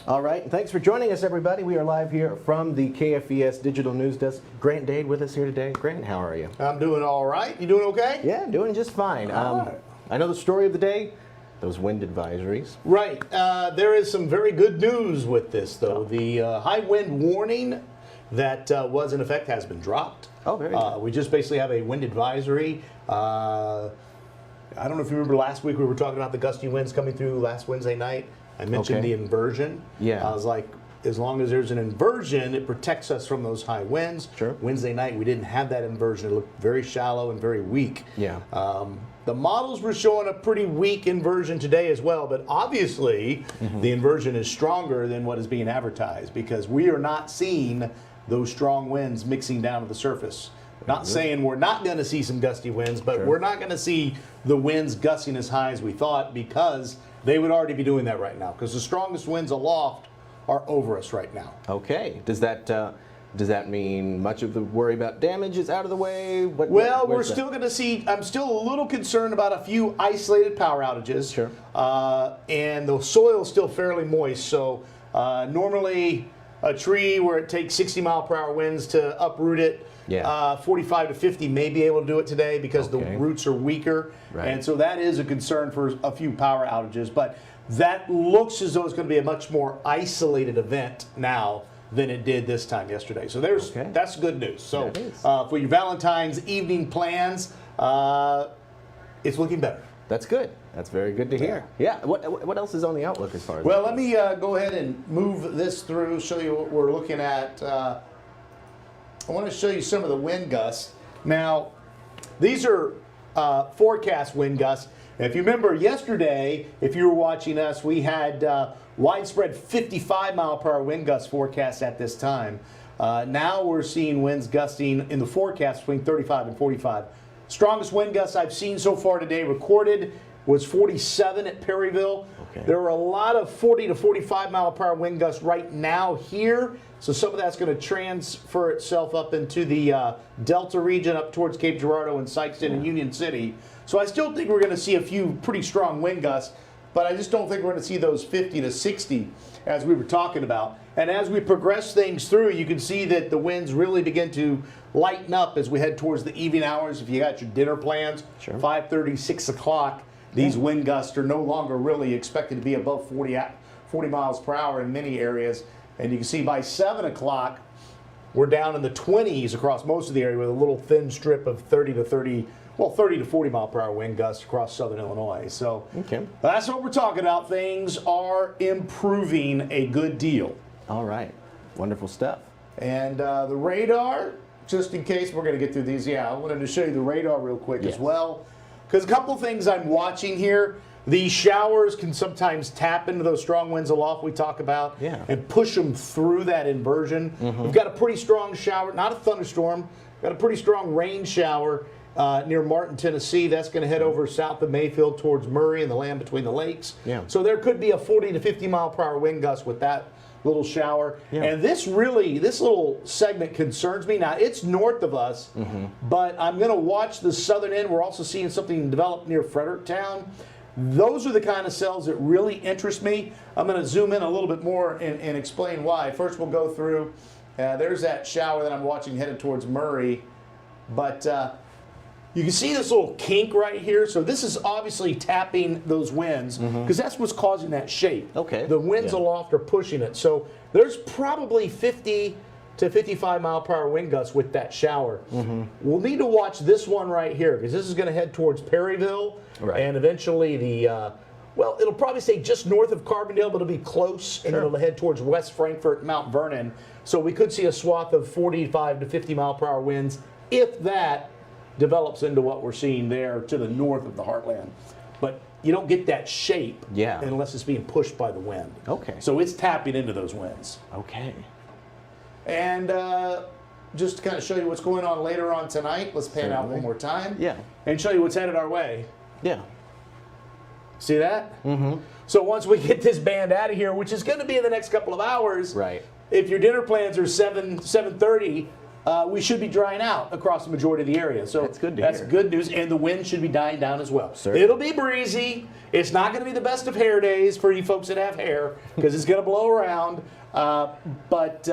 All right, thanks for joining us, everybody. We are live here from the KFES Digital News Desk. Grant Dade with us here today. Grant, how are you? I'm doing all right. You doing okay? Yeah, doing just fine. Right. I know the story of the day, those wind advisories. Right. There is some very good news with this, though. The high wind warning that was in effect has been dropped. Oh, very good. We just basically have a wind advisory. I don't know if you remember last week we were talking about the gusty winds coming through last Wednesday night. I mentioned Okay. the inversion. Yeah. I was like, as long as there's an inversion, it protects us from those high winds. Sure. Wednesday night, we didn't have that inversion. It looked very shallow and very weak. Yeah. The models were showing a pretty weak inversion today as well, but obviously the inversion is stronger than what is being advertised because we are not seeing those strong winds mixing down to the surface. Not saying we're not going to see some gusty winds, but Sure. we're not going to see the winds gusting as high as we thought because they would already be doing that right now because the strongest winds aloft are over us right now. Okay. Does that mean much of the worry about damage is out of the way? Well, we're where's still going to see, I'm still a little concerned about a few isolated power outages. Sure. And the soil is still fairly moist. So normally a tree where it takes 60-mile-per-hour winds to uproot it, Yeah. 45 to 50 may be able to do it today because Okay. the roots are weaker. Right. And so that is a concern for a few power outages. But that looks as though it's going to be a much more isolated event now than it did this time yesterday. So Okay. that's good news. So That is. for your Valentine's evening plans, it's looking better. That's good. That's very good to hear. Yeah. What else is on the outlook as far as? Well, let me go ahead and move this through, show you what we're looking at. I want to show you some of the wind gusts. Now, these are forecast wind gusts. And if you remember yesterday, if you were watching us, we had widespread 55-mile-per-hour wind gust forecast at this time. Now we're seeing winds gusting in the forecast between 35 and 45. Strongest wind gusts I've seen so far today recorded was 47 at Perryville. Okay. There are a lot of 40 to 45-mile-per-hour wind gusts right now here. So some of that's going to transfer itself up into the Delta region, up towards Cape Girardeau and Sykeston and Union City. So I still think we're going to see a few pretty strong wind gusts, but I just don't think we're going to see those 50 to 60 as we were talking about. And as we progress things through, you can see that the winds really begin to lighten up as we head towards the evening hours. If you got your dinner plans, Sure. 5:30, 6 o'clock, these wind gusts are no longer really expected to be above 40 miles per hour in many areas. And you can see by 7 o'clock, we're down in the 20s across most of the area with a little thin strip of 30 to 40 mile per hour wind gusts across southern Illinois. So Okay. that's what we're talking about. Things are improving a good deal. All right. Wonderful stuff. And the radar, just in case we're going to get through these, I wanted to show you the radar real quick Yes. as well. Because a couple of things I'm watching here. These showers can sometimes tap into those strong winds aloft we talk about Yeah. and push them through that inversion. We've got a pretty strong shower, not a thunderstorm, got a pretty strong rain shower near Martin, Tennessee. That's going to head over south of Mayfield towards Murray and the land between the lakes. Yeah. So there could be a 40 to 50 mile per hour wind gust with that little shower. Yeah. And this little segment concerns me. Now, it's north of us, but I'm going to watch the southern end. We're also seeing something develop near Fredericktown. Those are the kind of cells that really interest me. I'm going to zoom in a little bit more and explain why. First, we'll go through. There's that shower that I'm watching headed towards Murray. But you can see this little kink right here. So this is obviously tapping those winds because that's what's causing that shape. Okay. The winds Yeah. aloft are pushing it. So there's probably 50 to 55 mile per hour wind gusts with that shower. We'll need to watch this one right here because this is going to head towards Perryville Right. and eventually it'll probably stay just north of Carbondale, but it'll be close, and then it'll head towards West Frankfort, Mount Vernon. So we could see a swath of 45 to 50 mile per hour winds if that develops into what we're seeing there to the north of the heartland. But you don't get that shape unless it's being pushed by the wind. Okay. So it's tapping into those winds. Okay. And just to kind of show you what's going on later on tonight, let's pan out Certainly. one more time. Yeah. And show you what's headed our way. Yeah. See that? Mm-hmm. So once we get this band out of here, which is going to be in the next couple of hours, Right. if your dinner plans are 7:30, we should be drying out across the majority of the area. So That's good to that's hear. good news, and the wind should be dying down as well. Sir. It'll be breezy. It's not going to be the best of hair days for you folks that have hair because it's going to blow around. But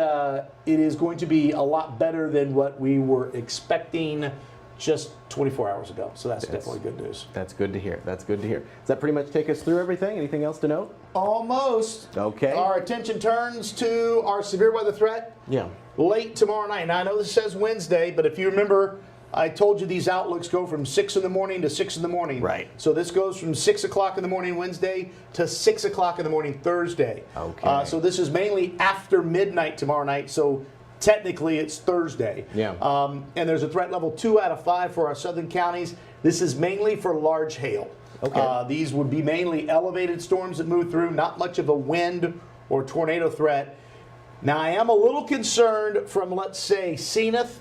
it is going to be a lot better than what we were expecting just 24 hours ago. So that's definitely good news. That's good to hear. That's good to hear. Does that pretty much take us through everything? Anything else to note? Almost. Okay. Our attention turns to our severe weather threat Yeah. late tomorrow night. Now, I know this says Wednesday, but if you remember, I told you these outlooks go from 6 in the morning to 6 in the morning. Right. So this goes from 6 o'clock in the morning Wednesday to 6 o'clock in the morning Thursday. Okay. So this is mainly after midnight tomorrow night. So technically it's Thursday. Yeah. And there's a threat level 2 out of 5 for our southern counties. This is mainly for large hail. Okay. These would be mainly elevated storms that move through, not much of a wind or tornado threat. Now, I am a little concerned from, let's say, Zenith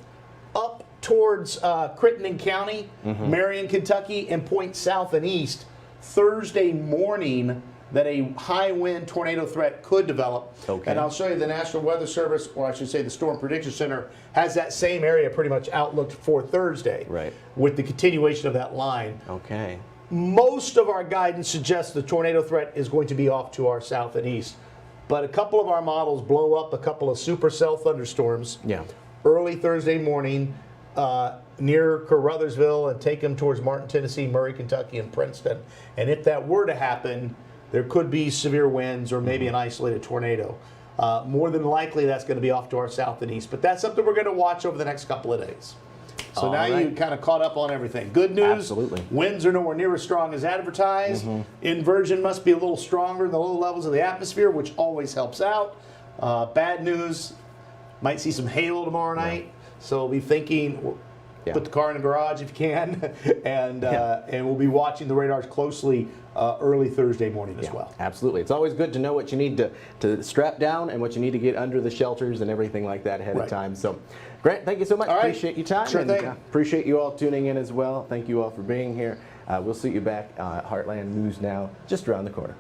up towards Crittenden County, Marion, Kentucky, and point south and east Thursday morning that a high wind tornado threat could develop. Okay. And I'll show you the National Weather Service, or I should say the Storm Prediction Center, has that same area pretty much outlooked for Thursday. Right. With the continuation of that line. Okay. Most of our guidance suggests the tornado threat is going to be off to our south and east. But a couple of our models blow up a couple of supercell thunderstorms Yeah. early Thursday morning near Caruthersville and take them towards Martin, Tennessee, Murray, Kentucky, and Princeton. And if that were to happen, there could be severe winds or maybe an isolated tornado. More than likely, that's going to be off to our south and east. But that's something we're going to watch over the next couple of days. So All now you right. kind of caught up on everything. Good news. Absolutely. Winds are nowhere near as strong as advertised. Inversion must be a little stronger in the low levels of the atmosphere, which always helps out. Bad news. Might see some hail tomorrow night. So be thinking, Yeah. put the car in the garage if you can, and we'll be watching the radars closely early Thursday morning as well. Absolutely. It's always good to know what you need to strap down and what you need to get under the shelters and everything like that ahead Right. of time. So, Grant, thank you so much. All right. Appreciate your time. Sure and thing. appreciate you all tuning in as well. Thank you all for being here. We'll see you back at Heartland News Now, just around the corner.